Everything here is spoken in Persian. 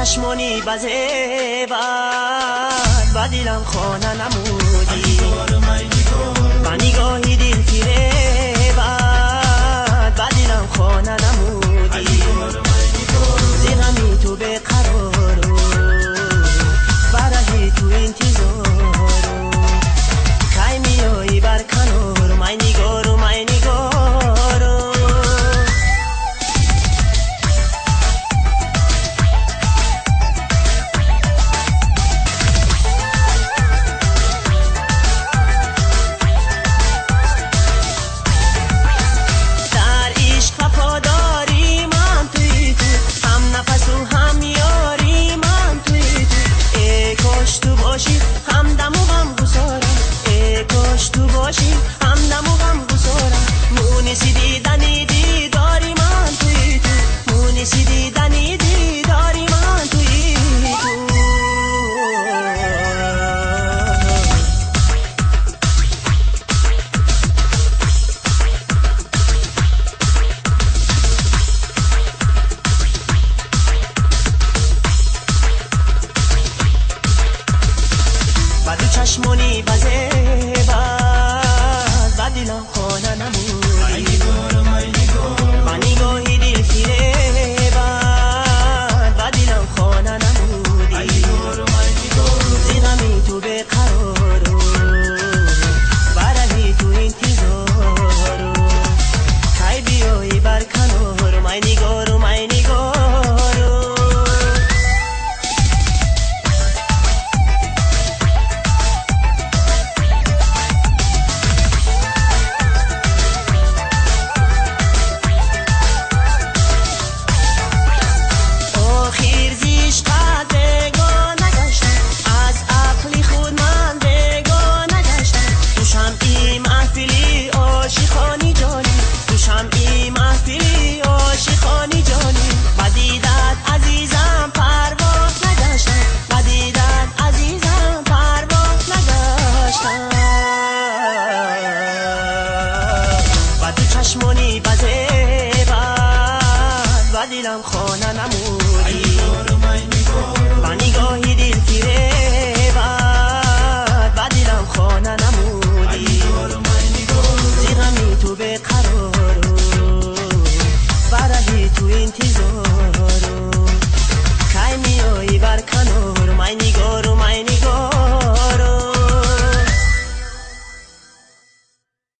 چشمانی بزه و دلم خانه نمودی و نگاهی دل فیره و دلم خانه نمودی زیغمی تو به قرارو برای تو انتظارو کای میایی بر کنارو مای نگارو مای نگارو چشمانی بزه و دلم خانه نمودی و نگاهی دل فیره و دلم خانه نمودی زیغمی تو به قرارو برای تو انتظارو کای بیایی بر کنارو مای نگارو مای نگارو چشمانی بزه و دلم خانه نمودی و نگاهی دل فیره و دلم خانه نمودی زیغمی تو به قرارو برای تو انتظارو کای میایی بر کنارو مای نگارو